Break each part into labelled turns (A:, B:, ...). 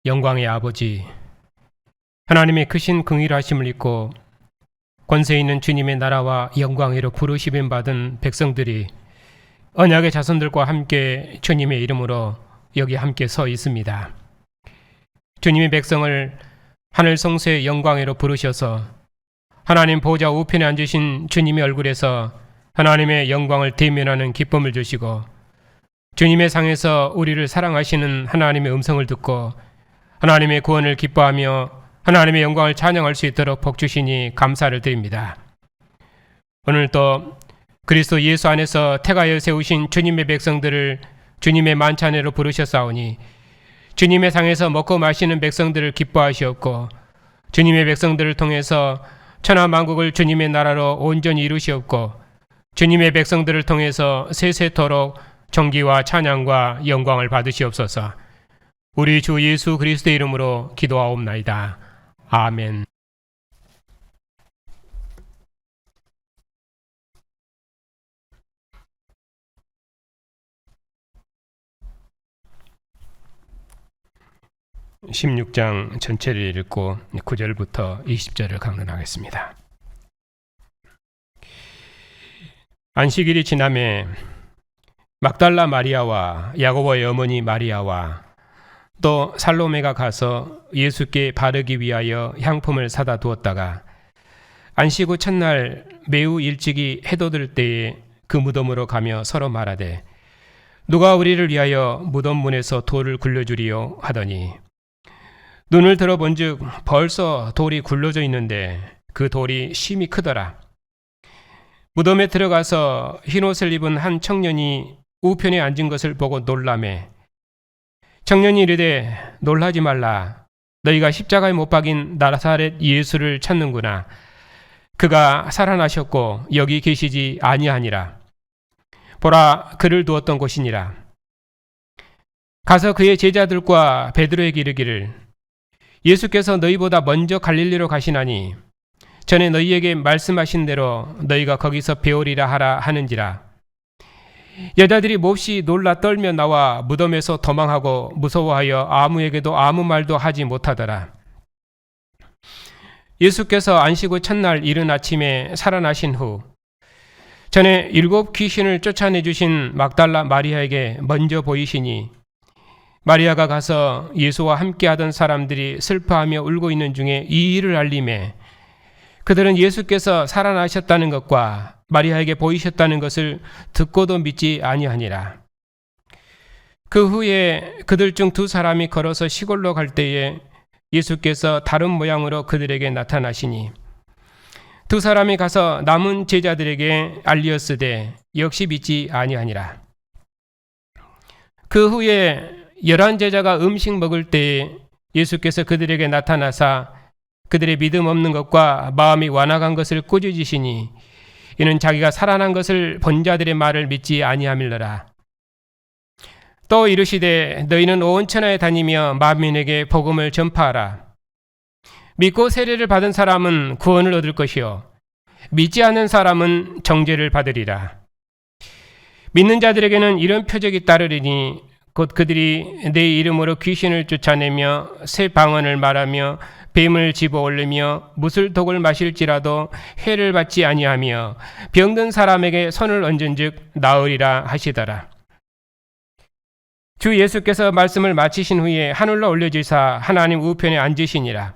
A: 영광의 아버지, 하나님의 크신 긍휼하심을 입고 권세 있는 주님의 나라와 영광으로 부르심을 받은 백성들이 언약의 자손들과 함께 주님의 이름으로 여기 함께 서 있습니다. 주님의 백성을 하늘 성소의 영광으로 부르셔서 하나님 보좌 우편에 앉으신 주님의 얼굴에서 하나님의 영광을 대면하는 기쁨을 주시고, 주님의 상에서 우리를 사랑하시는 하나님의 음성을 듣고 하나님의 구원을 기뻐하며 하나님의 영광을 찬양할 수 있도록 복 주시니 감사를 드립니다. 오늘도 그리스도 예수 안에서 택하여 세우신 주님의 백성들을 주님의 만찬회로 부르셨사오니 주님의 상에서 먹고 마시는 백성들을 기뻐하시옵고, 주님의 백성들을 통해서 천하 만국을 주님의 나라로 온전히 이루시옵고, 주님의 백성들을 통해서 세세토록 존귀와 찬양과 영광을 받으시옵소서. 우리 주 예수 그리스도의 이름으로 기도하옵나이다. 아멘. (16장) 전체를 읽고 9절부터 20절을 강론하겠습니다. 안식일이 지남에 막달라 마리아와 야고보의 어머니 마리아와 또 살로메가 가서 예수께 바르기 위하여 향품을 사다 두었다가 안식 후 첫날 매우 일찍이 해돋을 때에 그 무덤으로 가며 서로 말하되, 누가 우리를 위하여 무덤 문에서 돌을 굴려주리요 하더니, 눈을 들어본즉 벌써 돌이 굴러져 있는데 그 돌이 심히 크더라. 무덤에 들어가서 흰옷을 입은 한 청년이 우편에 앉은 것을 보고 놀라매, 청년이 이르되 놀라지 말라. 너희가 십자가에 못 박인 나사렛 예수를 찾는구나. 그가 살아나셨고 여기 계시지 아니하니라. 보라, 그를 두었던 곳이니라. 가서 그의 제자들과 베드로에게 이르기를, 예수께서 너희보다 먼저 갈릴리로 가시나니 전에 너희에게 말씀하신 대로 너희가 거기서 배우리라 하라 하는지라. 여자들이 몹시 놀라 떨며 나와 무덤에서 도망하고 무서워하여 아무에게도 아무 말도 하지 못하더라. 예수께서 안식 후 첫날 이른 아침에 살아나신 후 전에 7 귀신을 쫓아내주신 막달라 마리아에게 먼저 보이시니, 마리아가 가서 예수와 함께하던 사람들이 슬퍼하며 울고 있는 중에 이 일을 알림해 그들은 예수께서 살아나셨다는 것과 마리아에게 보이셨다는 것을 듣고도 믿지 아니하니라. 그 후에 그들 중 2 사람이 걸어서 시골로 갈 때에 예수께서 다른 모양으로 그들에게 나타나시니 2 사람이 가서 남은 제자들에게 알리었으되 역시 믿지 아니하니라. 그 후에 11 제자가 음식 먹을 때에 예수께서 그들에게 나타나사 그들의 믿음 없는 것과 마음이 완악한 것을 꾸짖으시니, 이는 자기가 살아난 것을 본 자들의 말을 믿지 아니함일러라. 또 이르시되 너희는 온 천하에 다니며 만민에게 복음을 전파하라. 믿고 세례를 받은 사람은 구원을 얻을 것이요 믿지 않는 사람은 정죄를 받으리라. 믿는 자들에게는 이런 표적이 따르리니 곧 그들이 내 이름으로 귀신을 쫓아내며 새 방언을 말하며 뱀을 집어올리며 무술 독을 마실지라도 해를 받지 아니하며 병든 사람에게 손을 얹은즉 나으리라 하시더라. 주 예수께서 말씀을 마치신 후에 하늘로 올려지사 하나님 우편에 앉으시니라.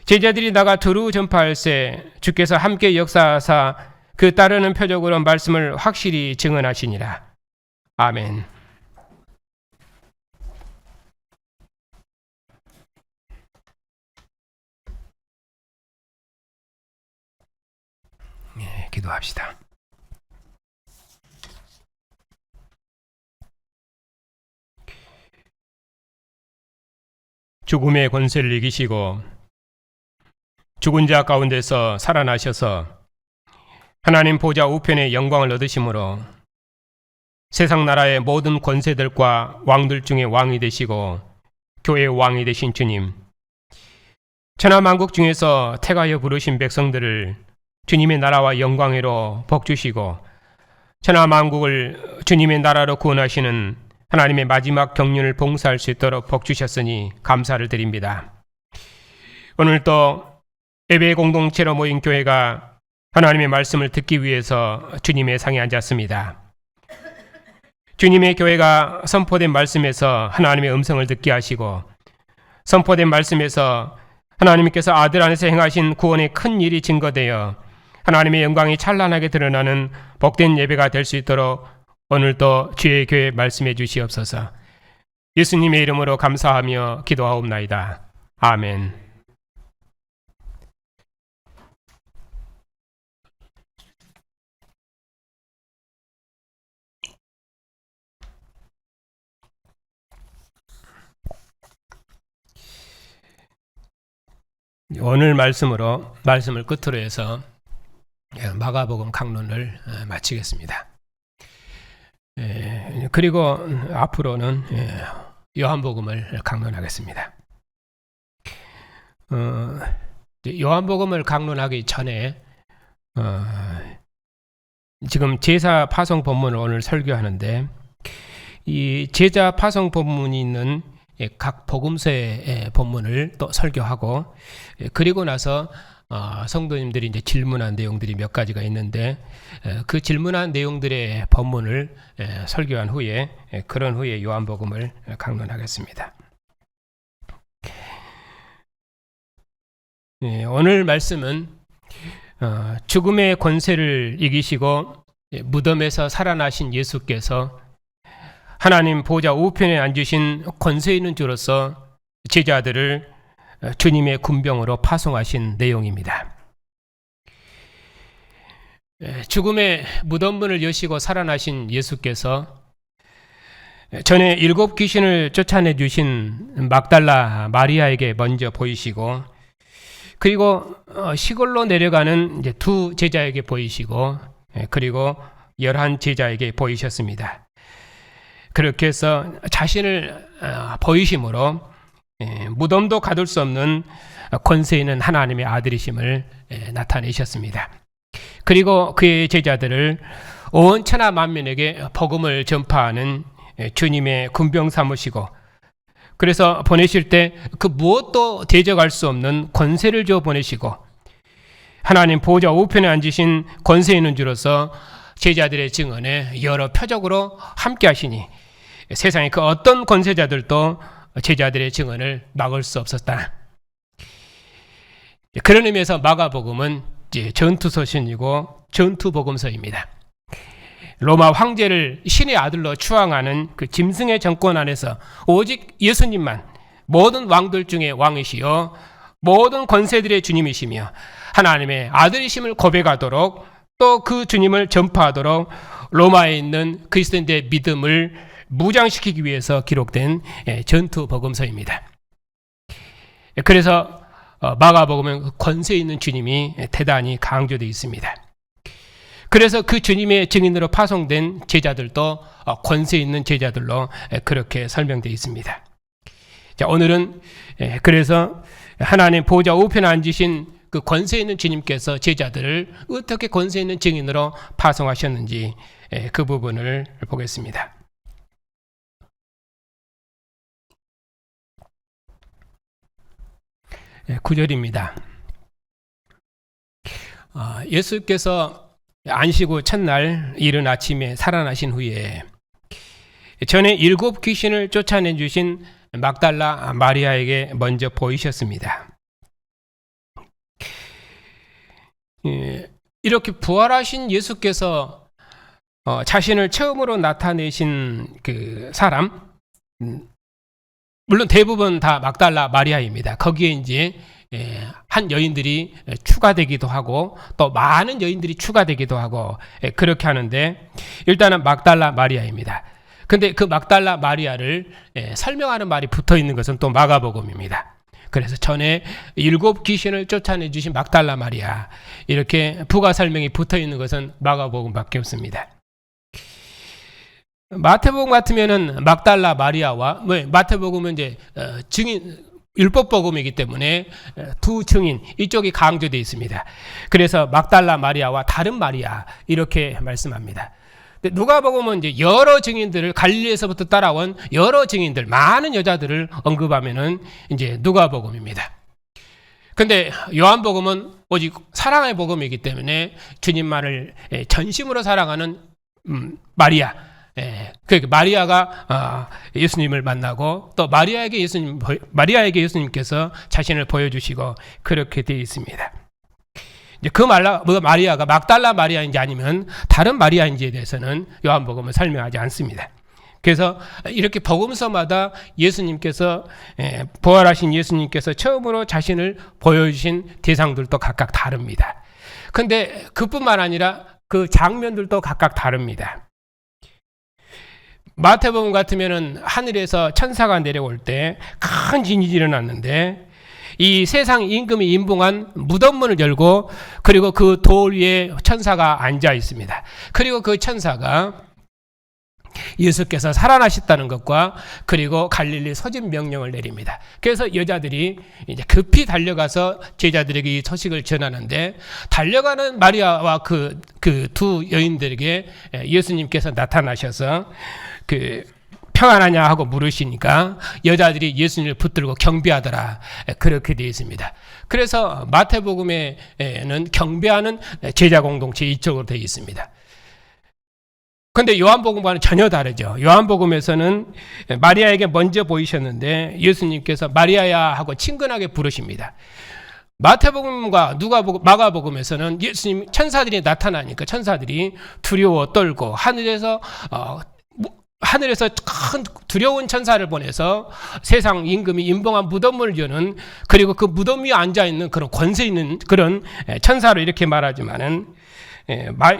A: 제자들이 나가 두루 전파할세 주께서 함께 역사하사 그 따르는 표적으로 말씀을 확실히 증언하시니라. 아멘. 기도합시다. 죽음의 권세를 이기시고 죽은 자 가운데서 살아나셔서 하나님 보좌 우편의 영광을 얻으심으로 세상 나라의 모든 권세들과 왕들 중에 왕이 되시고 교회의 왕이 되신 주님, 천하 만국 중에서 택하여 부르신 백성들을 주님의 나라와 영광으로 복주시고 천하 만국을 주님의 나라로 구원하시는 하나님의 마지막 경륜을 봉사할 수 있도록 복 주셨으니 감사를 드립니다. 오늘 또 예배 공동체로 모인 교회가 하나님의 말씀을 듣기 위해서 주님의 상에 앉았습니다. 주님의 교회가 선포된 말씀에서 하나님의 음성을 듣게 하시고, 선포된 말씀에서 하나님께서 아들 안에서 행하신 구원의 큰 일이 증거되어 하나님의 영광이 찬란하게 드러나는 복된 예배가 될 수 있도록 오늘도 주의 교회 말씀해 주시옵소서. 예수님의 이름으로 감사하며 기도하옵나이다. 아멘. 오늘 말씀을 끝으로 해서 마가복음 강론을 마치겠습니다. 그리고 앞으로는 요한복음을 강론하겠습니다. 요한복음을 강론하기 전에 지금 제사 파송 본문을 오늘 설교하는데, 이 제자 파송 본문이 있는 각 복음서의 본문을 또 설교하고, 그리고 나서 성도님들이 이제 질문한 내용들이 몇 가지가 있는데, 그 질문한 내용들의 본문을 설교한 후에, 그런 후에 요한복음을 강론하겠습니다. 오늘 말씀은 죽음의 권세를 이기시고 무덤에서 살아나신 예수께서 하나님 보좌 우편에 앉으신 권세 있는 주로서 제자들을 주님의 군병으로 파송하신 내용입니다. 죽음의 무덤문을 여시고 살아나신 예수께서 전에 7 귀신을 쫓아내 주신 막달라 마리아에게 먼저 보이시고, 그리고 시골로 내려가는 이제 2 제자에게 보이시고, 그리고 11 제자에게 보이셨습니다. 그렇게 해서 자신을 보이심으로 무덤도 가둘 수 없는 권세 있는 하나님의 아들이심을 나타내셨습니다. 그리고 그의 제자들을 온 천하 만민에게 복음을 전파하는 주님의 군병 삼으시고, 그래서 보내실 때 그 무엇도 대적할 수 없는 권세를 줘 보내시고, 하나님 보좌 우편에 앉으신 권세 있는 주로서 제자들의 증언에 여러 표적으로 함께 하시니 세상의 그 어떤 권세자들도 제자들의 증언을 막을 수 없었다. 그런 의미에서 마가복음은 전투서신이고 전투복음서입니다. 로마 황제를 신의 아들로 추앙하는 그 짐승의 정권 안에서 오직 예수님만 모든 왕들 중에 왕이시여 모든 권세들의 주님이시며 하나님의 아들이심을 고백하도록, 또 그 주님을 전파하도록 로마에 있는 그리스도인들의 믿음을 무장시키기 위해서 기록된 전투복음서입니다. 그래서 마가복음은 권세 있는 주님이 대단히 강조되어 있습니다. 그래서 그 주님의 증인으로 파송된 제자들도 권세 있는 제자들로 그렇게 설명되어 있습니다. 자, 오늘은 그래서 하나님 보좌 우편에 앉으신 그 권세 있는 주님께서 제자들을 어떻게 권세 있는 증인으로 파송하셨는지 그 부분을 보겠습니다. 구절입니다. 예수께서 안식 후 첫날 이른 아침에 살아나신 후에 전에 7 귀신을 쫓아내 주신 막달라 마리아에게 먼저 보이셨습니다. 이렇게 부활하신 예수께서 자신을 처음으로 나타내신 그 사람, 물론 대부분 다 막달라 마리아입니다. 거기에 이제 한 여인들이 추가되기도 하고 또 많은 여인들이 추가되기도 하고 그렇게 하는데, 일단은 막달라 마리아입니다. 근데 그 막달라 마리아를 설명하는 말이 붙어 있는 것은 또 마가복음입니다. 그래서 전에 7 귀신을 쫓아내 주신 막달라 마리아, 이렇게 부가 설명이 붙어 있는 것은 마가복음밖에 없습니다. 마태복음 같으면은 막달라 마리아와, 마태복음은 이제 증인 율법복음이기 때문에 2 증인 이쪽이 강조되어 있습니다. 그래서 막달라 마리아와 다른 마리아 이렇게 말씀합니다. 누가복음은 이제 여러 증인들을 갈릴리에서부터 따라온 여러 증인들, 많은 여자들을 언급하면은 이제 누가복음입니다. 근데 요한복음은 오직 사랑의 복음이기 때문에 주님만을 전심으로 사랑하는 마리아, 그러니까 마리아가 예수님을 만나고 또 마리아에게 예수님께서 자신을 보여주시고 그렇게 되어 있습니다. 이제 그 마리아가 막달라 마리아인지 아니면 다른 마리아인지에 대해서는 요한복음은 설명하지 않습니다. 그래서 이렇게 복음서마다 예수님께서 부활하신 예수님께서 처음으로 자신을 보여주신 대상들도 각각 다릅니다. 근데 그뿐만 아니라 그 장면들도 각각 다릅니다. 마태복음 같으면은 하늘에서 천사가 내려올 때 큰 진이 일어났는데 이 세상 임금이 임봉한 무덤문을 열고 그리고 그 돌 위에 천사가 앉아 있습니다. 그리고 그 천사가 예수께서 살아나셨다는 것과 그리고 갈릴리 소집 명령을 내립니다. 그래서 여자들이 이제 급히 달려가서 제자들에게 이 소식을 전하는데 달려가는 마리아와 그 두 여인들에게 예수님께서 나타나셔서 평안하냐 하고 물으시니까 여자들이 예수님을 붙들고 경배하더라. 그렇게 되어 있습니다. 그래서 마태복음에는 경배하는 제자 공동체 이쪽으로 되어 있습니다. 그런데 요한복음과는 전혀 다르죠. 요한복음에서는 마리아에게 먼저 보이셨는데 예수님께서 마리아야 하고 친근하게 부르십니다. 마태복음과 마가복음에서는 예수님 천사들이 나타나니까 천사들이 두려워 떨고 하늘에서 큰 두려운 천사를 보내서 세상 임금이 임봉한 무덤을 여는 그리고 그 무덤 위에 앉아있는 그런 권세 있는 그런 천사로 이렇게 말하지만은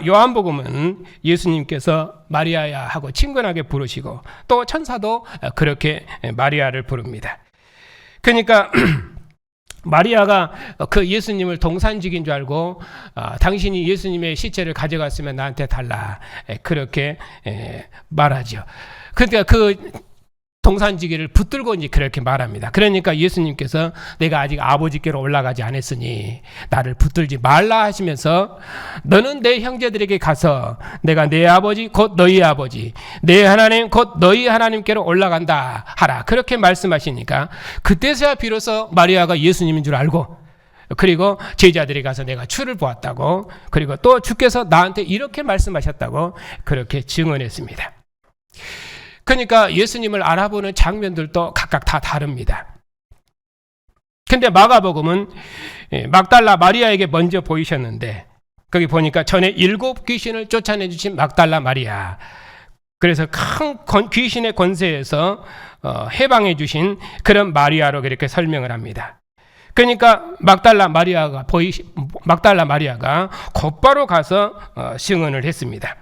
A: 요한복음은 예수님께서 마리아야 하고 친근하게 부르시고 또 천사도 그렇게 마리아를 부릅니다. 그러니까 마리아가 그 예수님을 동산직인 줄 알고 당신이 예수님의 시체를 가져갔으면 나한테 달라 그렇게 말하죠. 그러니까 그 동산지기를 붙들고 이제 그렇게 말합니다. 그러니까 예수님께서 내가 아직 아버지께로 올라가지 않았으니 나를 붙들지 말라 하시면서 너는 내 형제들에게 가서 내가 내 아버지 곧 너희 아버지 내 하나님 곧 너희 하나님께로 올라간다 하라 그렇게 말씀하시니까 그때서야 비로소 마리아가 예수님인 줄 알고 그리고 제자들이 가서 내가 주를 보았다고 그리고 또 주께서 나한테 이렇게 말씀하셨다고 그렇게 증언했습니다. 그러니까 예수님을 알아보는 장면들도 각각 다 다릅니다. 근데 마가복음은 막달라 마리아에게 먼저 보이셨는데 거기 보니까 전에 7 귀신을 쫓아내 주신 막달라 마리아 그래서 큰 귀신의 권세에서 해방해 주신 그런 마리아로 그렇게 설명을 합니다. 그러니까 막달라 마리아가 곧바로 가서 증언을 했습니다.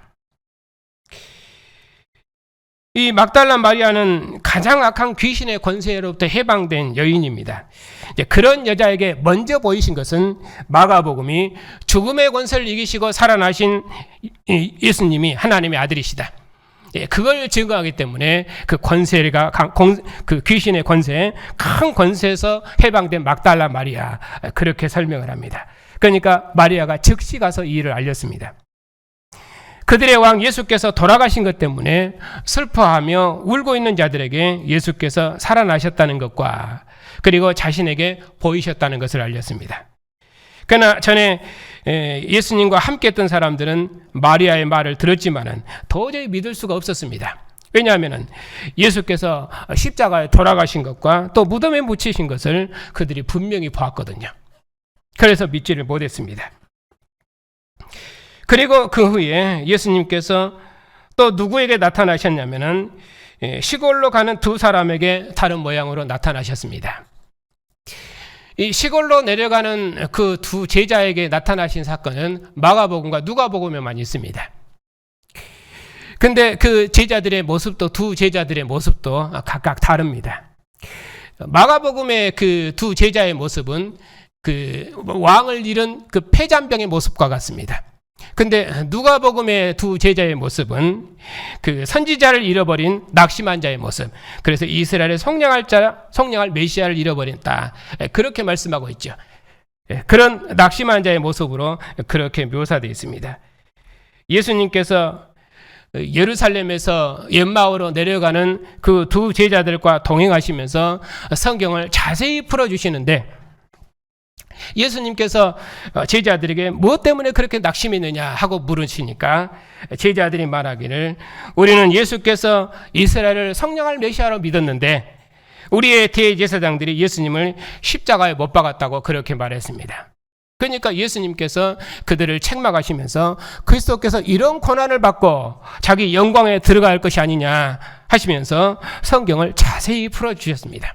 A: 이 막달라 마리아는 가장 악한 귀신의 권세로부터 해방된 여인입니다. 이제 그런 여자에게 먼저 보이신 것은 마가복음이 죽음의 권세를 이기시고 살아나신 예수님이 하나님의 아들이시다. 그걸 증거하기 때문에 그 귀신의 권세, 큰 권세에서 해방된 막달라 마리아 그렇게 설명을 합니다. 그러니까 마리아가 즉시 가서 이 일을 알렸습니다. 그들의 왕 예수께서 돌아가신 것 때문에 슬퍼하며 울고 있는 자들에게 예수께서 살아나셨다는 것과 그리고 자신에게 보이셨다는 것을 알렸습니다. 그러나 전에 예수님과 함께 했던 사람들은 마리아의 말을 들었지만은 도저히 믿을 수가 없었습니다. 왜냐하면 예수께서 십자가에 돌아가신 것과 또 무덤에 묻히신 것을 그들이 분명히 보았거든요. 그래서 믿지를 못했습니다. 그리고 그 후에 예수님께서 또 누구에게 나타나셨냐면은 시골로 가는 두 사람에게 다른 모양으로 나타나셨습니다. 이 시골로 내려가는 그 두 제자에게 나타나신 사건은 마가복음과 누가복음에만 있습니다. 근데 그 제자들의 모습도 두 제자들의 모습도 각각 다릅니다. 마가복음의 그 두 제자의 모습은 그 왕을 잃은 그 폐잔병의 모습과 같습니다. 근데 누가복음의 두 제자의 모습은 그 선지자를 잃어버린 낙심한 자의 모습. 그래서 이스라엘의 속량할 메시아를 잃어버렸다. 그렇게 말씀하고 있죠. 그런 낙심한 자의 모습으로 그렇게 묘사되어 있습니다. 예수님께서 예루살렘에서 엠마오로 내려가는 그 두 제자들과 동행하시면서 성경을 자세히 풀어주시는데 예수님께서 제자들에게 무엇 때문에 그렇게 낙심했느냐 하고 물으시니까 제자들이 말하기를 우리는 예수께서 이스라엘을 성령할 메시아로 믿었는데 우리의 대제사장들이 예수님을 십자가에 못 박았다고 그렇게 말했습니다. 그러니까 예수님께서 그들을 책망하시면서 그리스도께서 이런 고난을 받고 자기 영광에 들어갈 것이 아니냐 하시면서 성경을 자세히 풀어주셨습니다.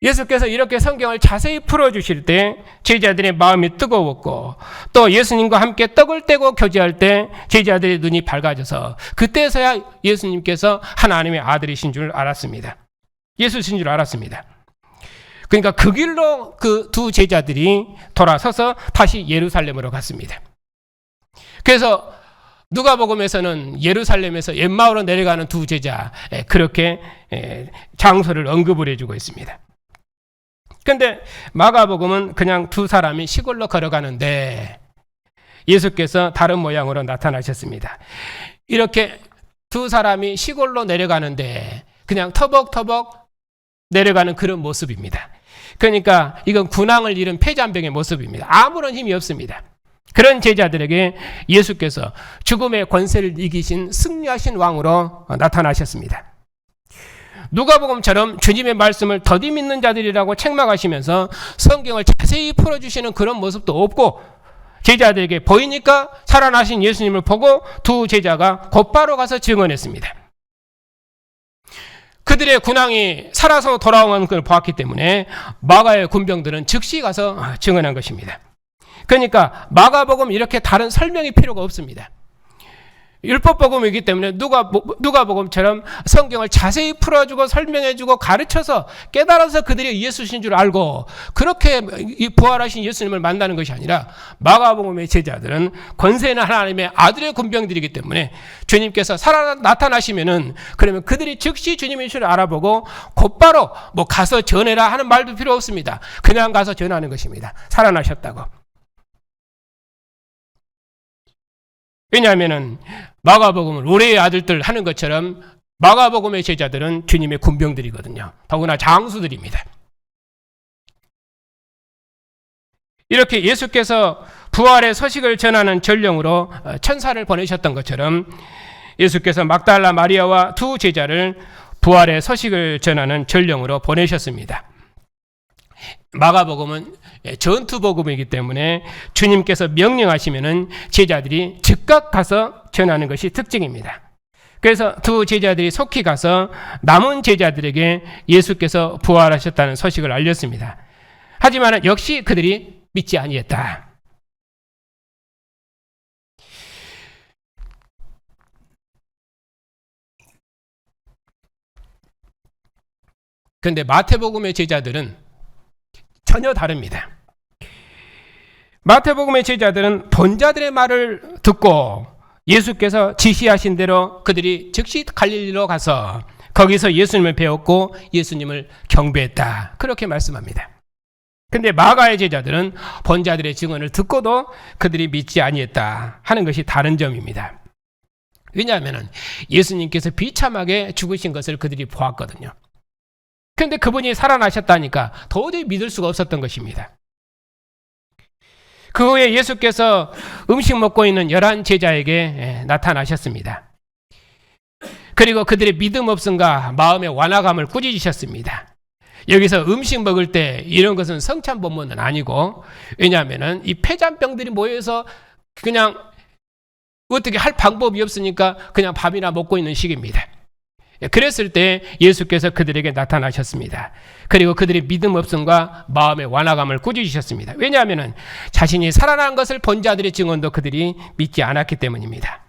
A: 예수께서 이렇게 성경을 자세히 풀어주실 때 제자들의 마음이 뜨거웠고 또 예수님과 함께 떡을 떼고 교제할 때 제자들의 눈이 밝아져서 그때서야 예수님께서 하나님의 아들이신 줄 알았습니다. 예수신 줄 알았습니다. 그러니까 그 길로 그 두 제자들이 돌아서서 다시 예루살렘으로 갔습니다. 그래서 누가복음에서는 예루살렘에서 엠마오로 내려가는 두 제자 그렇게 장소를 언급을 해주고 있습니다. 그런데 마가복음은 그냥 두 사람이 시골로 걸어가는데 예수께서 다른 모양으로 나타나셨습니다. 이렇게 두 사람이 시골로 내려가는데 그냥 터벅터벅 내려가는 그런 모습입니다. 그러니까 이건 군왕을 잃은 패잔병의 모습입니다. 아무런 힘이 없습니다. 그런 제자들에게 예수께서 죽음의 권세를 이기신 승리하신 왕으로 나타나셨습니다. 누가복음처럼 주님의 말씀을 더디 믿는 자들이라고 책망하시면서 성경을 자세히 풀어주시는 그런 모습도 없고 제자들에게 보이니까 살아나신 예수님을 보고 두 제자가 곧바로 가서 증언했습니다. 그들의 군왕이 살아서 돌아온 걸 보았기 때문에 마가의 군병들은 즉시 가서 증언한 것입니다. 그러니까 마가복음 이렇게 다른 설명이 필요가 없습니다. 율법복음이기 때문에 누가복음처럼 성경을 자세히 풀어주고 설명해주고 가르쳐서 깨달아서 그들이 예수신 줄 알고 그렇게 이 부활하신 예수님을 만나는 것이 아니라 마가복음의 제자들은 권세 있는 하나님의 아들의 군병들이기 때문에 주님께서 나타나시면은 그러면 그들이 즉시 주님의 이름을 알아보고 곧바로 뭐 가서 전해라 하는 말도 필요 없습니다. 그냥 가서 전하는 것입니다. 살아나셨다고. 왜냐하면은 마가복음은 우리의 아들들 하는 것처럼 마가복음의 제자들은 주님의 군병들이거든요. 더구나 장수들입니다. 이렇게 예수께서 부활의 소식을 전하는 전령으로 천사를 보내셨던 것처럼 예수께서 막달라 마리아와 두 제자를 부활의 소식을 전하는 전령으로 보내셨습니다. 마가복음은 전투복음이기 때문에 주님께서 명령하시면은 제자들이 즉각 가서 전하는 것이 특징입니다. 그래서 두 제자들이 속히 가서 남은 제자들에게 예수께서 부활하셨다는 소식을 알렸습니다. 하지만 역시 그들이 믿지 아니했다. 그런데 마태복음의 제자들은 전혀 다릅니다. 마태복음의 제자들은 본자들의 말을 듣고 예수께서 지시하신 대로 그들이 즉시 갈릴리로 가서 거기서 예수님을 배웠고 예수님을 경배했다. 그렇게 말씀합니다. 그런데 마가의 제자들은 본자들의 증언을 듣고도 그들이 믿지 아니했다 하는 것이 다른 점입니다. 왜냐하면 예수님께서 비참하게 죽으신 것을 그들이 보았거든요. 그런데 그분이 살아나셨다니까 도저히 믿을 수가 없었던 것입니다. 그 후에 예수께서 음식 먹고 있는 11 제자에게 나타나셨습니다. 그리고 그들의 믿음 없음과 마음의 완화감을 꾸짖으셨습니다. 여기서 음식 먹을 때 이런 것은 성찬본문은 아니고 왜냐하면 이 폐잔병들이 모여서 그냥 어떻게 할 방법이 없으니까 그냥 밥이나 먹고 있는 시기입니다. 그랬을 때 예수께서 그들에게 나타나셨습니다. 그리고 그들의 믿음 없음과 마음의 완화감을 꾸짖으셨습니다. 왜냐하면 자신이 살아난 것을 본 자들의 증언도 그들이 믿지 않았기 때문입니다.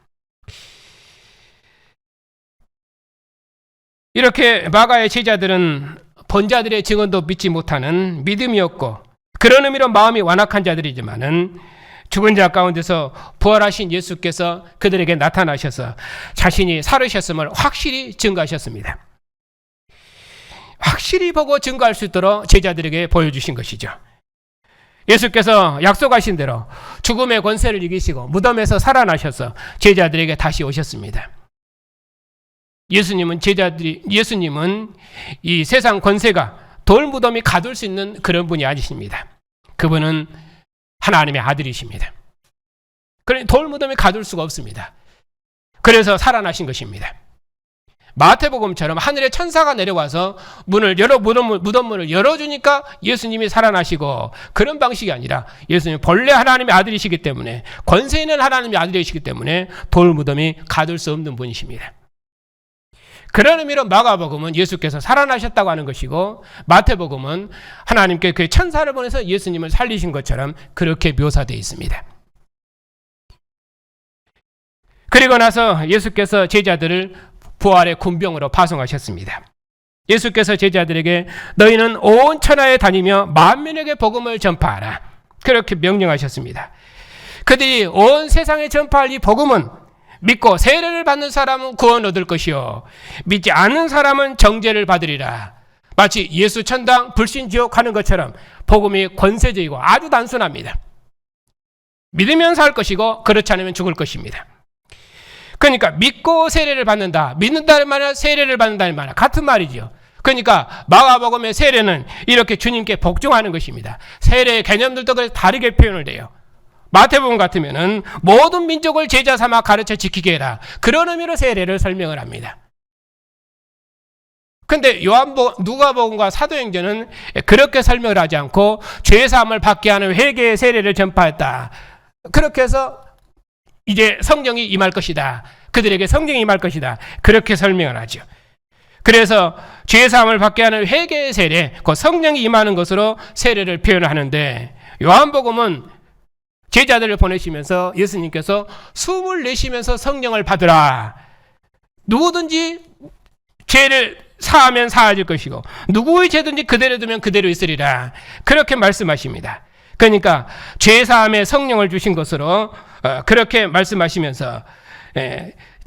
A: 이렇게 마가의 제자들은 본 자들의 증언도 믿지 못하는 믿음이 없고 그런 의미로 마음이 완악한 자들이지만은 죽은 자 가운데서 부활하신 예수께서 그들에게 나타나셔서 자신이 살으셨음을 확실히 증거하셨습니다. 확실히 보고 증거할 수 있도록 제자들에게 보여주신 것이죠. 예수께서 약속하신 대로 죽음의 권세를 이기시고 무덤에서 살아나셔서 제자들에게 다시 오셨습니다. 예수님은 이 세상 권세가 돌 무덤이 가둘 수 있는 그런 분이 아니십니다. 그분은 하나님의 아들이십니다. 그러니 돌 무덤이 가둘 수가 없습니다. 그래서 살아나신 것입니다. 마태복음처럼 하늘의 천사가 내려와서 무덤 문을 열어주니까 예수님이 살아나시고, 그런 방식이 아니라 예수님 본래 하나님의 아들이시기 때문에, 권세 있는 하나님의 아들이시기 때문에 돌 무덤이 가둘 수 없는 분이십니다. 그런 의미로 마가복음은 예수께서 살아나셨다고 하는 것이고, 마태복음은 하나님께 그 천사를 보내서 예수님을 살리신 것처럼 그렇게 묘사되어 있습니다. 그리고 나서 예수께서 제자들을 부활의 군병으로 파송하셨습니다. 예수께서 제자들에게 너희는 온 천하에 다니며 만민에게 복음을 전파하라, 그렇게 명령하셨습니다. 그들이 온 세상에 전파할 이 복음은 믿고 세례를 받는 사람은 구원 얻을 것이요 믿지 않는 사람은 정죄를 받으리라. 마치 예수 천당 불신 지옥 하는 것처럼 복음이 권세적이고 아주 단순합니다. 믿으면 살 것이고 그렇지 않으면 죽을 것입니다. 그러니까 믿고 세례를 받는다, 믿는다는 말이나 세례를 받는다는 말 같은 말이죠. 그러니까 마가복음의 세례는 이렇게 주님께 복종하는 것입니다. 세례의 개념들도 그래서 다르게 표현을 해요. 마태복음 같으면은 모든 민족을 제자 삼아 가르쳐 지키게 해라, 그런 의미로 세례를 설명을 합니다. 근데 누가복음과 사도행전은 그렇게 설명을 하지 않고 죄사함을 받게 하는 회개의 세례를 전파했다, 그렇게 해서 이제 성령이 임할 것이다, 그들에게 성령이 임할 것이다, 그렇게 설명을 하죠. 그래서 죄사함을 받게 하는 회개의 세례, 그 성령이 임하는 것으로 세례를 표현하는데, 요한복음은 제자들을 보내시면서 예수님께서 숨을 내쉬면서 성령을 받으라, 누구든지 죄를 사하면 사해질 것이고 누구의 죄든지 그대로 두면 그대로 있으리라, 그렇게 말씀하십니다. 그러니까 죄사함에 성령을 주신 것으로 그렇게 말씀하시면서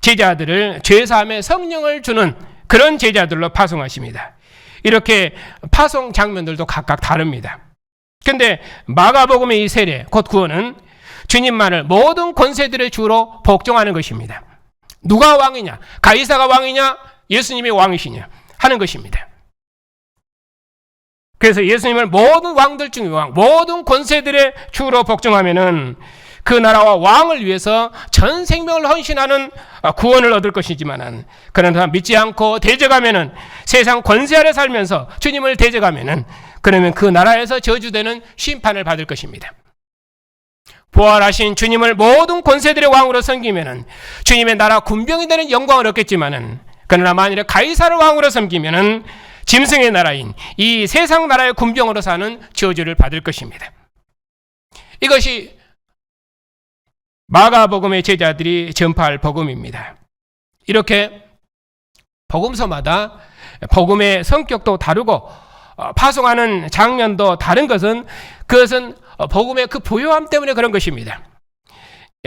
A: 제자들을 죄사함에 성령을 주는 그런 제자들로 파송하십니다. 이렇게 파송 장면들도 각각 다릅니다. 그런데 마가복음의 이 세례, 곧 구원은 주님만을 모든 권세들의 주로 복종하는 것입니다. 누가 왕이냐, 가이사가 왕이냐, 예수님이 왕이시냐 하는 것입니다. 그래서 예수님을 모든 왕들 중의 왕, 모든 권세들의 주로 복종하면은 그 나라와 왕을 위해서 전 생명을 헌신하는 구원을 얻을 것이지만은, 그러나 믿지 않고 대적하면은, 세상 권세 아래 살면서 주님을 대적하면은, 그러면 그 나라에서 저주되는 심판을 받을 것입니다. 부활하신 주님을 모든 권세들의 왕으로 섬기면은 주님의 나라 군병이 되는 영광을 얻겠지만은, 그러나 만일에 가이사를 왕으로 섬기면은 짐승의 나라인 이 세상 나라의 군병으로 사는 저주를 받을 것입니다. 이것이 마가복음의 제자들이 전파할 복음입니다. 이렇게 복음서마다 복음의 성격도 다르고 파송하는 장면도 다른 것은, 그것은 복음의 그 부요함 때문에 그런 것입니다.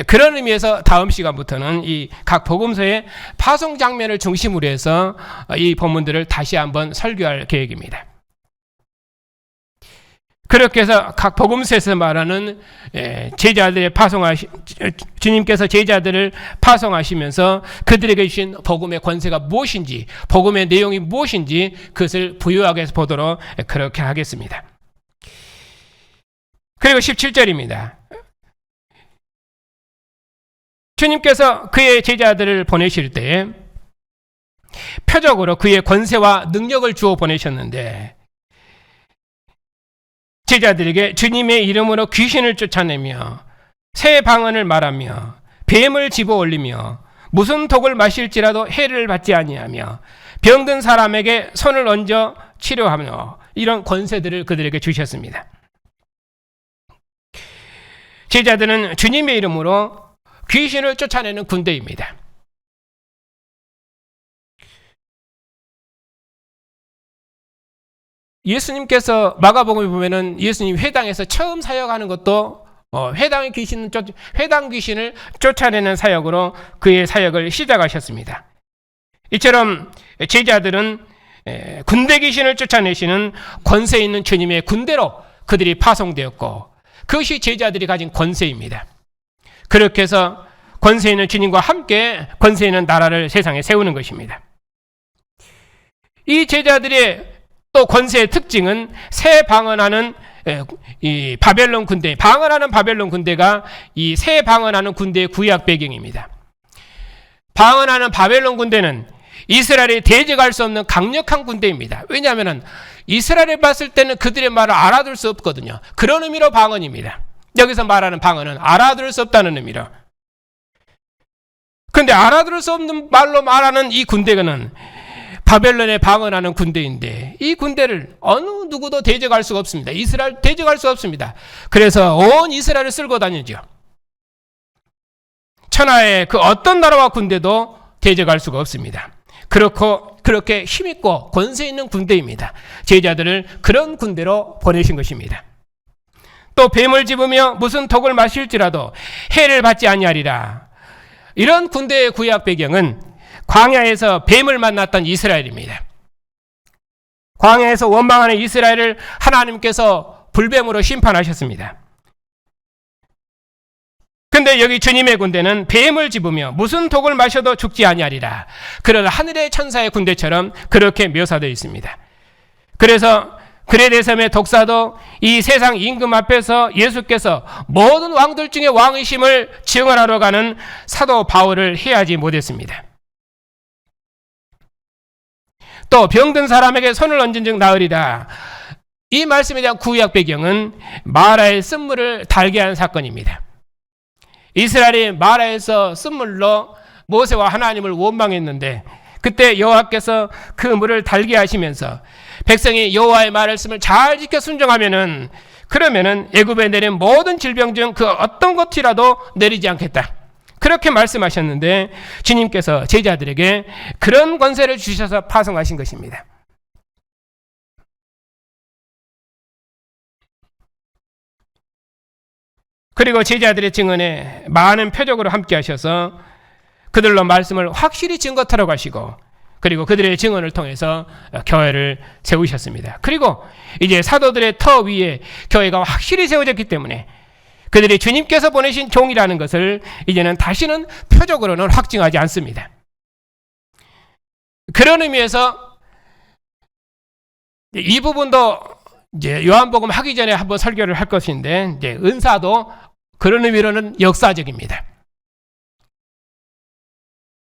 A: 그런 의미에서 다음 시간부터는 이 각 복음서의 파송 장면을 중심으로 해서 이 본문들을 다시 한번 설교할 계획입니다. 그렇게 해서 각 복음서에서 말하는 제자들의 주님께서 제자들을 파송하시면서 그들에게 주신 복음의 권세가 무엇인지, 복음의 내용이 무엇인지 그것을 부유하게 보도록 그렇게 하겠습니다. 그리고 17절입니다. 주님께서 그의 제자들을 보내실 때 표적으로 그의 권세와 능력을 주어 보내셨는데, 제자들에게 주님의 이름으로 귀신을 쫓아내며 새 방언을 말하며 뱀을 집어 올리며 무슨 독을 마실지라도 해를 받지 아니하며 병든 사람에게 손을 얹어 치료하며, 이런 권세들을 그들에게 주셨습니다. 제자들은 주님의 이름으로 귀신을 쫓아내는 군대입니다. 예수님께서 마가복음에 보면은 예수님 회당에서 처음 사역하는 것도 회당 귀신을 쫓아내는 사역으로 그의 사역을 시작하셨습니다. 이처럼 제자들은 군대 귀신을 쫓아내시는 권세 있는 주님의 군대로 그들이 파송되었고, 그것이 제자들이 가진 권세입니다. 그렇게 해서 권세 있는 주님과 함께 권세 있는 나라를 세상에 세우는 것입니다. 이 제자들의 또 권세의 특징은 새 방언하는 이 바벨론 군대, 방언하는 바벨론 군대가 이 새 방언하는 군대의 구약 배경입니다. 방언하는 바벨론 군대는 이스라엘이 대적할 수 없는 강력한 군대입니다. 왜냐하면 이스라엘을 봤을 때는 그들의 말을 알아들 수 없거든요. 그런 의미로 방언입니다. 여기서 말하는 방언은 알아들을 수 없다는 의미로. 그런데 알아들을 수 없는 말로 말하는 이 군대는 바벨론에 방언하는 군대인데 이 군대를 어느 누구도 대적할 수가 없습니다. 이스라엘 대적할 수 없습니다. 그래서 온 이스라엘을 쓸고 다니죠. 천하의 그 어떤 나라와 군대도 대적할 수가 없습니다. 그렇게 힘있고 권세 있는 군대입니다. 제자들을 그런 군대로 보내신 것입니다. 또 뱀을 집으며 무슨 독을 마실지라도 해를 받지 아니하리라. 이런 군대의 구약 배경은 광야에서 뱀을 만났던 이스라엘입니다. 광야에서 원망하는 이스라엘을 하나님께서 불뱀으로 심판하셨습니다. 근데 여기 주님의 군대는 뱀을 집으며 무슨 독을 마셔도 죽지 아니하리라. 그런 하늘의 천사의 군대처럼 그렇게 묘사되어 있습니다. 그래서 그레데섬의 독사도 이 세상 임금 앞에서 예수께서 모든 왕들 중에 왕이심을 증언하러 가는 사도 바울을 해하지 못했습니다. 또 병든 사람에게 손을 얹은 즉 나으리라. 이 말씀에 대한 구약 배경은 마라의 쓴물을 달게 한 사건입니다. 이스라엘이 마라에서 쓴물로 모세와 하나님을 원망했는데 그때 여호와께서 그 물을 달게 하시면서 백성이 여호와의 말씀을 잘 지켜 순종하면은 그러면은 애굽에 내린 모든 질병 중 그 어떤 것이라도 내리지 않겠다. 그렇게 말씀하셨는데 주님께서 제자들에게 그런 권세를 주셔서 파송하신 것입니다. 그리고 제자들의 증언에 많은 표적으로 함께 하셔서 그들로 말씀을 확실히 증거하러 가시고 그리고 그들의 증언을 통해서 교회를 세우셨습니다. 그리고 이제 사도들의 터 위에 교회가 확실히 세워졌기 때문에 그들이 주님께서 보내신 종이라는 것을 이제는 다시는 표적으로는 확증하지 않습니다. 그런 의미에서 이 부분도 이제 요한복음 하기 전에 한번 설교를 할 것인데 이제 은사도 그런 의미로는 역사적입니다.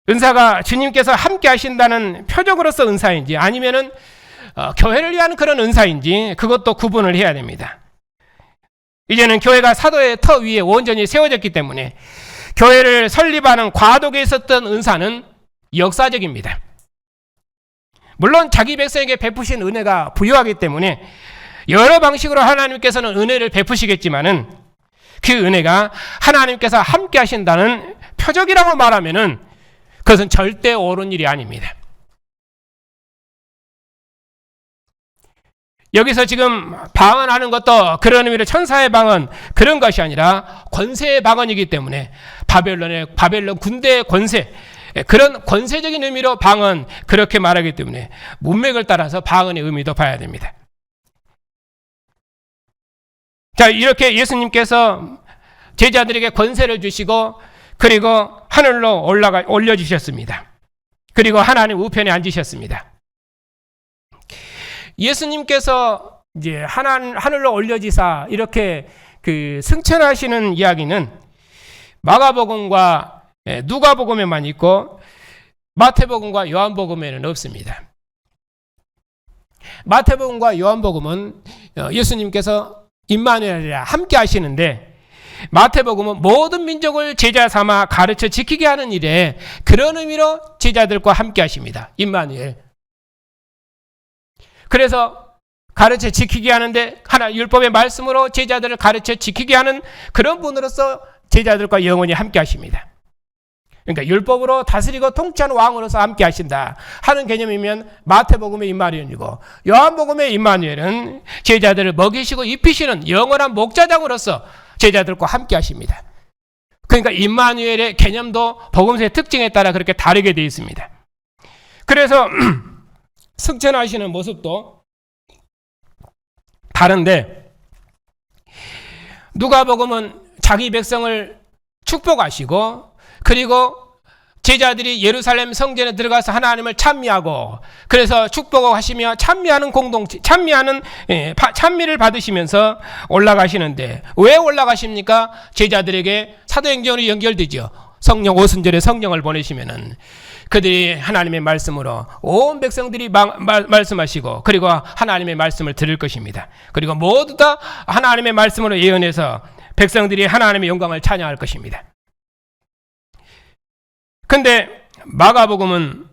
A: 은사가 주님께서 함께 하신다는 표적으로서 은사인지 아니면은 교회를 위한 그런 은사인지 그것도 구분을 해야 됩니다. 이제는 교회가 사도의 터 위에 온전히 세워졌기 때문에 교회를 설립하는 과도기에 있었던 은사는 역사적입니다. 물론 자기 백성에게 베푸신 은혜가 부유하기 때문에 여러 방식으로 하나님께서는 은혜를 베푸시겠지만은 그 은혜가 하나님께서 함께 하신다는 표적이라고 말하면은 그것은 절대 옳은 일이 아닙니다. 여기서 지금 방언하는 것도 그런 의미로 천사의 방언 그런 것이 아니라 권세의 방언이기 때문에 바벨론 군대의 권세 그런 권세적인 의미로 방언 그렇게 말하기 때문에 문맥을 따라서 방언의 의미도 봐야 됩니다. 자, 이렇게 예수님께서 제자들에게 권세를 주시고 그리고 하늘로 올려주셨습니다. 그리고 하나님 우편에 앉으셨습니다. 예수님께서 이제 하늘로 올려지사 이렇게 승천하시는 이야기는 마가복음과 누가복음에만 있고 마태복음과 요한복음에는 없습니다. 마태복음과 요한복음은 예수님께서 임마누엘이라 함께 하시는데 마태복음은 모든 민족을 제자 삼아 가르쳐 지키게 하는 일에 그런 의미로 제자들과 함께 하십니다. 임마누엘. 그래서 가르쳐 지키게 하는데 하나 율법의 말씀으로 제자들을 가르쳐 지키게 하는 그런 분으로서 제자들과 영원히 함께 하십니다. 그러니까 율법으로 다스리고 통치하는 왕으로서 함께 하신다 하는 개념이면 마태복음의 임마누엘이고 요한복음의 임마누엘은 제자들을 먹이시고 입히시는 영원한 목자장으로서 제자들과 함께 하십니다. 그러니까 임마누엘의 개념도 복음서의 특징에 따라 그렇게 다르게 되어 있습니다. 그래서 승천하시는 모습도 다른데 누가복음은 자기 백성을 축복하시고 그리고 제자들이 예루살렘 성전에 들어가서 하나님을 찬미하고 그래서 축복하시며 찬미하는 공동체, 찬미를 받으시면서 올라가시는데 왜 올라가십니까? 제자들에게 사도행전으로 연결되죠. 성령 오순절에 성령을 보내시면은 그들이 하나님의 말씀으로 온 백성들이 말씀하시고 그리고 하나님의 말씀을 들을 것입니다. 그리고 모두 다 하나님의 말씀으로 예언해서 백성들이 하나님의 영광을 찬양할 것입니다. 근데 마가복음은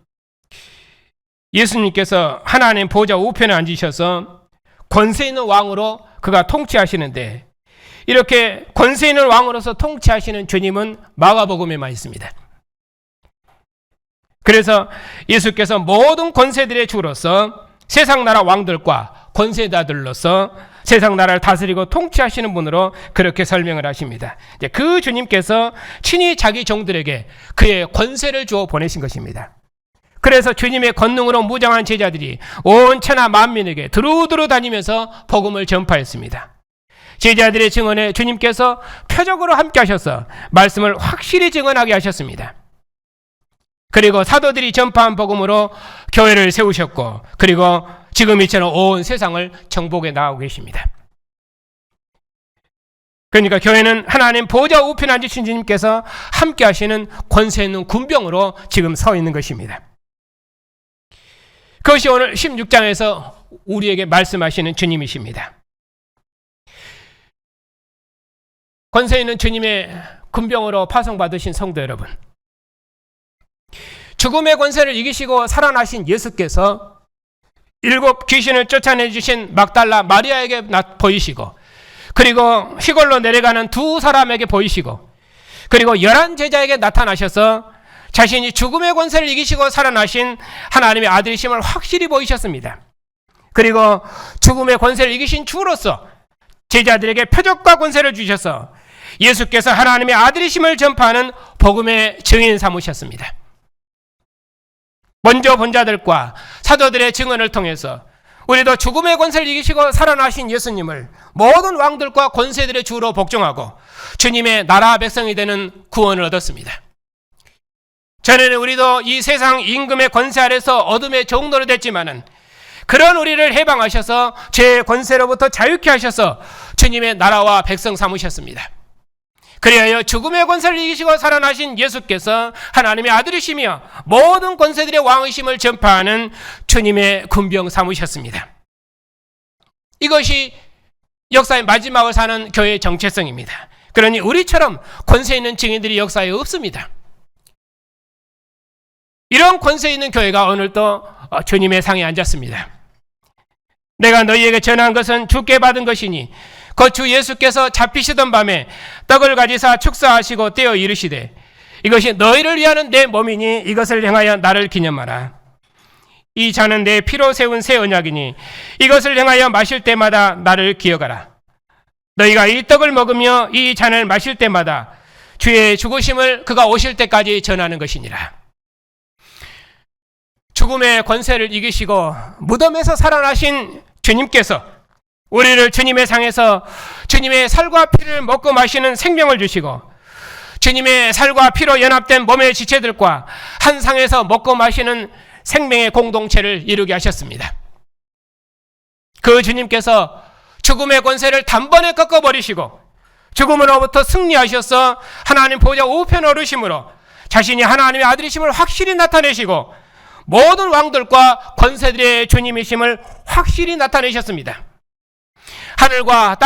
A: 예수님께서 하나님 보좌 우편에 앉으셔서 권세 있는 왕으로 그가 통치하시는데 이렇게 권세 있는 왕으로서 통치하시는 주님은 마가복음에만 있습니다. 그래서 예수께서 모든 권세들의 주로서 세상 나라 왕들과 권세자들로서 세상 나라를 다스리고 통치하시는 분으로 그렇게 설명을 하십니다. 그 주님께서 친히 자기 종들에게 그의 권세를 주어 보내신 것입니다. 그래서 주님의 권능으로 무장한 제자들이 온 천하 만민에게 두루두루 다니면서 복음을 전파했습니다. 제자들의 증언에 주님께서 표적으로 함께 하셔서 말씀을 확실히 증언하게 하셨습니다. 그리고 사도들이 전파한 복음으로 교회를 세우셨고 그리고 지금 이처럼 온 세상을 정복해 나가고 계십니다. 그러니까 교회는 하나님 보좌 우편에 앉으신 주님께서 함께 하시는 권세 있는 군병으로 지금 서 있는 것입니다. 그것이 오늘 16장에서 우리에게 말씀하시는 주님이십니다. 권세 있는 주님의 군병으로 파송받으신 성도 여러분, 죽음의 권세를 이기시고 살아나신 예수께서 7 귀신을 쫓아내주신 막달라 마리아에게 보이시고 그리고 시골로 내려가는 2 사람에게 보이시고 그리고 11 제자에게 나타나셔서 자신이 죽음의 권세를 이기시고 살아나신 하나님의 아들이심을 확실히 보이셨습니다. 그리고 죽음의 권세를 이기신 주로서 제자들에게 표적과 권세를 주셔서 예수께서 하나님의 아들이심을 전파하는 복음의 증인 삼으셨습니다. 먼저 본 자들과 사도들의 증언을 통해서 우리도 죽음의 권세를 이기시고 살아나신 예수님을 모든 왕들과 권세들의 주로 복종하고 주님의 나라 백성이 되는 구원을 얻었습니다. 전에는 우리도 이 세상 임금의 권세 아래서 어둠의 종노릇 됐지만은 그런 우리를 해방하셔서 죄의 권세로부터 자유케 하셔서 주님의 나라와 백성 삼으셨습니다. 그리하여 죽음의 권세를 이기시고 살아나신 예수께서 하나님의 아들이시며 모든 권세들의 왕이심을 전파하는 주님의 군병 삼으셨습니다. 이것이 역사의 마지막을 사는 교회의 정체성입니다. 그러니 우리처럼 권세 있는 증인들이 역사에 없습니다. 이런 권세 있는 교회가 오늘 또 주님의 상에 앉았습니다. 내가 너희에게 전한 것은 주께 받은 것이니 그 주 예수께서 잡히시던 밤에 떡을 가지사 축사하시고 떼어 이르시되 이것이 너희를 위하는 내 몸이니 이것을 행하여 나를 기념하라. 이 잔은 내 피로 세운 새 언약이니 이것을 행하여 마실 때마다 나를 기억하라. 너희가 이 떡을 먹으며 이 잔을 마실 때마다 주의 죽으심을 그가 오실 때까지 전하는 것이니라. 죽음의 권세를 이기시고 무덤에서 살아나신 주님께서 우리를 주님의 상에서 주님의 살과 피를 먹고 마시는 생명을 주시고 주님의 살과 피로 연합된 몸의 지체들과 한 상에서 먹고 마시는 생명의 공동체를 이루게 하셨습니다. 그 주님께서 죽음의 권세를 단번에 꺾어버리시고 죽음으로부터 승리하셔서 하나님 보좌 우편에 오르심으로 자신이 하나님의 아들이심을 확실히 나타내시고 모든 왕들과 권세들의 주님이심을 확실히 나타내셨습니다. 하늘과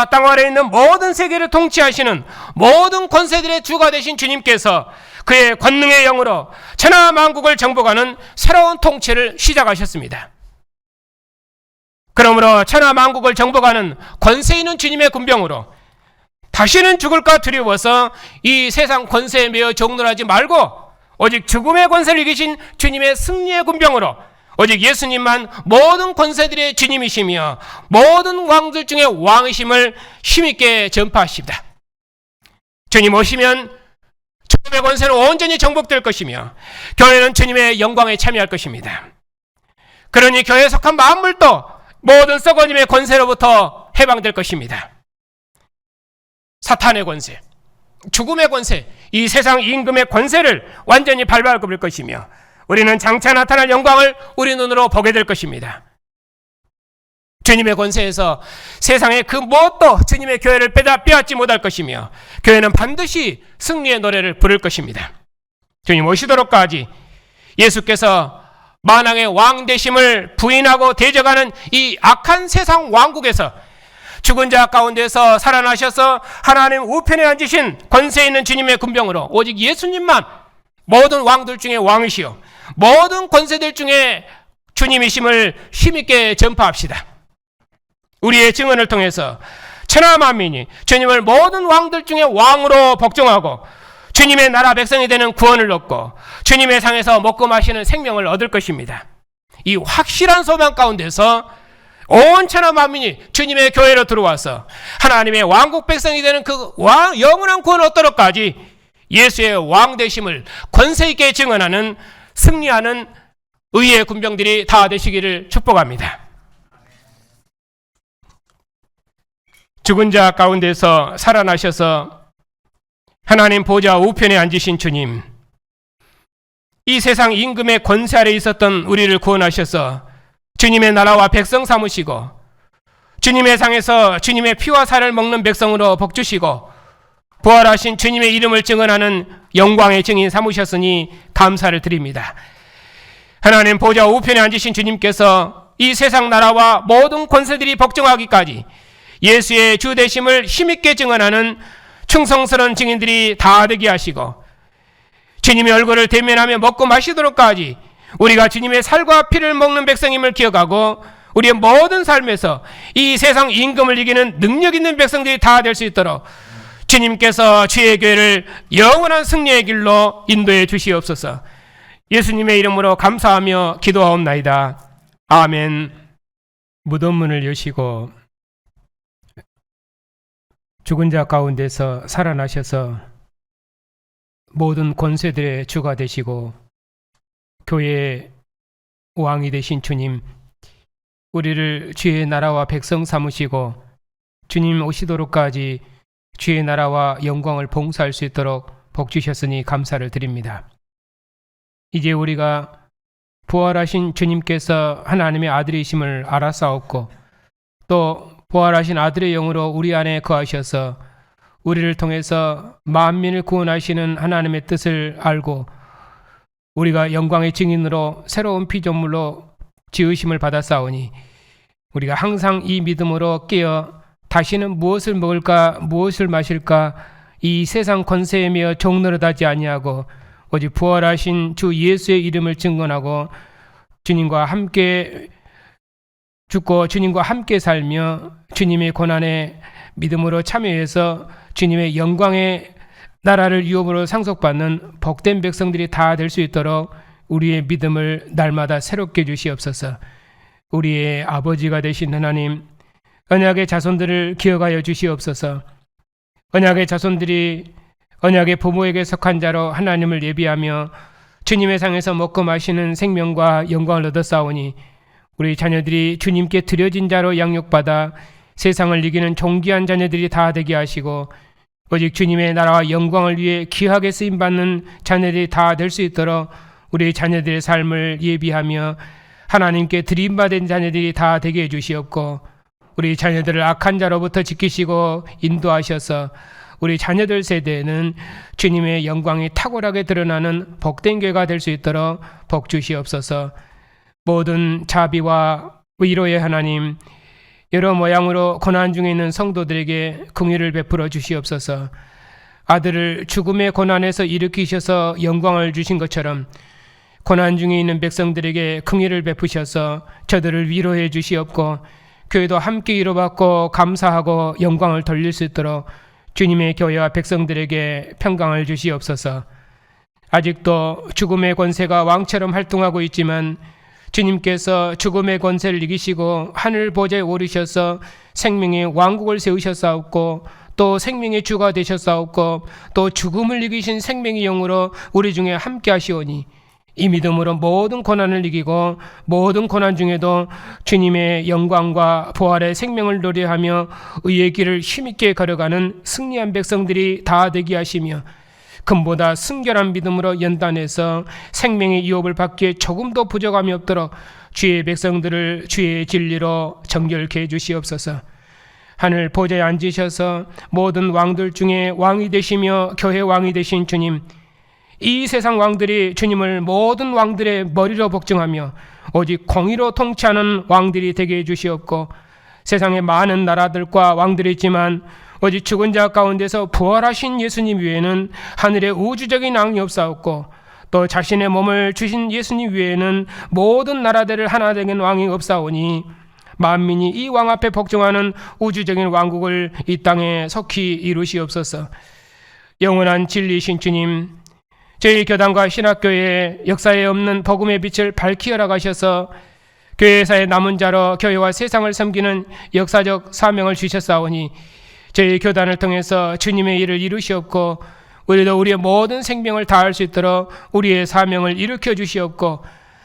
A: 땅 아래에 있는 모든 세계를 통치하시는 모든 권세들의 주가 되신 주님께서 그의 권능의 영으로 천하 만국을 정복하는 새로운 통치를 시작하셨습니다. 그러므로 천하 만국을 정복하는 권세 있는 주님의 군병으로 다시는 죽을까 두려워서 이 세상 권세에 매여 종노하지 말고 오직 죽음의 권세를 이기신 주님의 승리의 군병으로 오직 예수님만 모든 권세들의 주님이시며 모든 왕들 중에 왕이심을 힘있게 전파하십니다. 주님 오시면 주님의 권세는 온전히 정복될 것이며 교회는 주님의 영광에 참여할 것입니다. 그러니 교회에 속한 만물도 모든 썩어짐의 권세로부터 해방될 것입니다. 사탄의 권세, 죽음의 권세, 이 세상 임금의 권세를 완전히 밟아버릴 것이며 우리는 장차 나타날 영광을 우리 눈으로 보게 될 것입니다. 주님의 권세에서 세상의 그 무엇도 주님의 교회를 빼앗지 못할 것이며 교회는 반드시 승리의 노래를 부를 것입니다. 주님 오시도록까지 예수께서 만왕의 왕 되심을 부인하고 대적하는 이 악한 세상 왕국에서 죽은 자 가운데서 살아나셔서 하나님 우편에 앉으신 권세 있는 주님의 군병으로 오직 예수님만 모든 왕들 중에 왕이시요 모든 권세들 중에 주님이심을 힘있게 전파합시다. 우리의 증언을 통해서 천하 만민이 주님을 모든 왕들 중에 왕으로 복종하고 주님의 나라 백성이 되는 구원을 얻고 주님의 상에서 먹고 마시는 생명을 얻을 것입니다. 이 확실한 소망 가운데서 온 천하 만민이 주님의 교회로 들어와서 하나님의 왕국 백성이 되는 그 영원한 구원을 얻도록까지 예수의 왕 되심을 권세 있게 증언하는 승리하는 의의 군병들이 다 되시기를 축복합니다. 죽은 자 가운데서 살아나셔서 하나님 보좌 우편에 앉으신 주님, 이 세상 임금의 권세 아래 있었던 우리를 구원하셔서 주님의 나라와 백성 삼으시고 주님의 상에서 주님의 피와 살을 먹는 백성으로 복주시고 부활하신 주님의 이름을 증언하는 영광의 증인 삼으셨으니 감사를 드립니다. 하나님 보좌 우편에 앉으신 주님께서 이 세상 나라와 모든 권세들이 복종하기까지 예수의 주 되심을 힘있게 증언하는 충성스러운 증인들이 다 되게 하시고 주님의 얼굴을 대면하며 먹고 마시도록까지 우리가 주님의 살과 피를 먹는 백성임을 기억하고 우리의 모든 삶에서 이 세상 임금을 이기는 능력 있는 백성들이 다 될 수 있도록 주님께서 주의 교회를 영원한 승리의 길로 인도해 주시옵소서. 예수님의 이름으로 감사하며 기도하옵나이다. 아멘. 무덤문을 여시고 죽은 자 가운데서 살아나셔서 모든 권세들의 주가 되시고 교회의 왕이 되신 주님, 우리를 주의 나라와 백성 삼으시고 주님 오시도록까지 주의 나라와 영광을 봉사할 수 있도록 복 주셨으니 감사를 드립니다. 이제 우리가 부활하신 주님께서 하나님의 아들이심을 알아싸웠고 또 부활하신 아들의 영으로 우리 안에 거하셔서 우리를 통해서 만민을 구원하시는 하나님의 뜻을 알고 우리가 영광의 증인으로 새로운 피조물로 지으심을 받았사오니 우리가 항상 이 믿음으로 깨어 다시는 무엇을 먹을까 무엇을 마실까 이 세상 권세에 매여 종노릇하지 아니하고 오직 부활하신 주 예수의 이름을 증언하고 주님과 함께 죽고 주님과 함께 살며 주님의 고난에 믿음으로 참여해서 주님의 영광의 나라를 유업으로 상속받는 복된 백성들이 다 될 수 있도록 우리의 믿음을 날마다 새롭게 주시옵소서. 우리의 아버지가 되신 하나님, 언약의 자손들을 기억하여 주시옵소서. 언약의 자손들이 언약의 부모에게 속한 자로 하나님을 예비하며 주님의 상에서 먹고 마시는 생명과 영광을 얻었사오니 우리 자녀들이 주님께 드려진 자로 양육받아 세상을 이기는 존귀한 자녀들이 다 되게 하시고 오직 주님의 나라와 영광을 위해 귀하게 쓰임받는 자녀들이 다 될 수 있도록 우리 자녀들의 삶을 예비하며 하나님께 드림받은 자녀들이 다 되게 해주시옵고 우리 자녀들을 악한 자로부터 지키시고 인도하셔서 우리 자녀들 세대에는 주님의 영광이 탁월하게 드러나는 복된 교회가 될 수 있도록 복 주시옵소서. 모든 자비와 위로의 하나님, 여러 모양으로 고난 중에 있는 성도들에게 긍휼을 베풀어 주시옵소서. 아들을 죽음의 고난에서 일으키셔서 영광을 주신 것처럼 고난 중에 있는 백성들에게 긍휼을 베푸셔서 저들을 위로해 주시옵고 교회도 함께 위로받고 감사하고 영광을 돌릴 수 있도록 주님의 교회와 백성들에게 평강을 주시옵소서. 아직도 죽음의 권세가 왕처럼 활동하고 있지만 주님께서 죽음의 권세를 이기시고 하늘 보좌에 오르셔서 생명의 왕국을 세우셨사옵고 또 생명의 주가 되셨사옵고 또 죽음을 이기신 생명의 영으로 우리 중에 함께 하시오니 이 믿음으로 모든 고난을 이기고 모든 고난 중에도 주님의 영광과 부활의 생명을 노래하며 의의 길을 힘있게 걸어가는 승리한 백성들이 다 되게 하시며 금보다 순결한 믿음으로 연단해서 생명의 유업을 받기에 조금도 부족함이 없도록 주의 백성들을 주의 진리로 정결케 해 주시옵소서. 하늘 보좌에 앉으셔서 모든 왕들 중에 왕이 되시며 교회 왕이 되신 주님, 이 세상 왕들이 주님을 모든 왕들의 머리로 복종하며 오직 공의로 통치하는 왕들이 되게 해주시옵고, 세상에 많은 나라들과 왕들이 있지만 오직 죽은 자 가운데서 부활하신 예수님 외에는 하늘에 우주적인 왕이 없사옵고, 또 자신의 몸을 주신 예수님 외에는 모든 나라들을 하나 되는 왕이 없사오니 만민이 이 왕 앞에 복종하는 우주적인 왕국을 이 땅에 속히 이루시옵소서. 영원한 진리이신 주님, 저희 교단과 신학교의 역사에 없는 복음의 빛을 밝히 열어가셔서 교회사의 남은 자로 교회와 세상을 섬기는 역사적 사명을 주셨사오니 저희 교단을 통해서 주님의 일을 이루시옵고, 우리도 우리의 모든 생명을 다할 수 있도록 우리의 사명을 일으켜 주시옵고,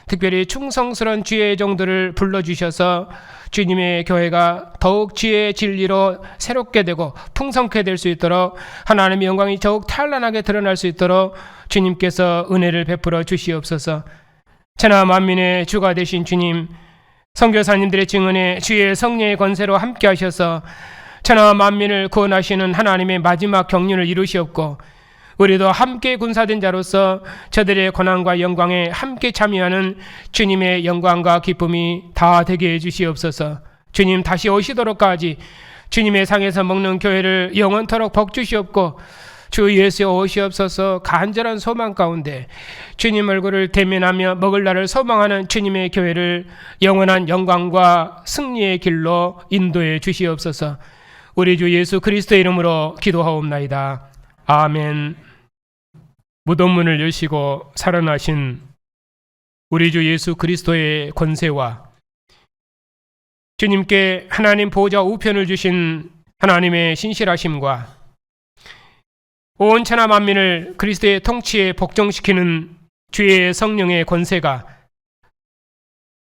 A: 특별히 충성스러운 주의 종들을 불러주셔서 주님의 교회가 더욱 주의 진리로 새롭게 되고 풍성케 될 수 있도록, 하나님의 영광이 더욱 찬란하게 드러날 수 있도록 주님께서 은혜를 베풀어 주시옵소서. 천하 만민의 주가 되신 주님, 선교사님들의 증언에 주의 성령의 권세로 함께 하셔서 천하 만민을 구원하시는 하나님의 마지막 경륜을 이루시옵고, 우리도 함께 군사된 자로서 저들의 고난과 영광에 함께 참여하는 주님의 영광과 기쁨이 다 되게 해주시옵소서. 주님 다시 오시도록까지 주님의 상에서 먹는 교회를 영원토록 복주시옵고, 주 예수에 오시옵소서. 간절한 소망 가운데 주님 얼굴을 대면하며 먹을 날을 소망하는 주님의 교회를 영원한 영광과 승리의 길로 인도해 주시옵소서. 우리 주 예수 그리스도의 이름으로 기도하옵나이다. 아멘. 무덤문을 여시고 살아나신 우리 주 예수 그리스도의 권세와 주님께 하나님 보좌 우편을 주신 하나님의 신실하심과 온 천하 만민을 그리스도의 통치에 복종시키는 주의 성령의 권세가,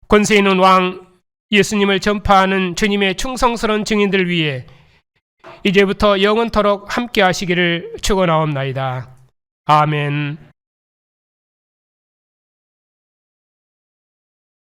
A: 권세 있는 왕 예수님을 전파하는 주님의 충성스러운 증인들 위해 이제부터 영원토록 함께 하시기를 축원하옵나이다. 아멘.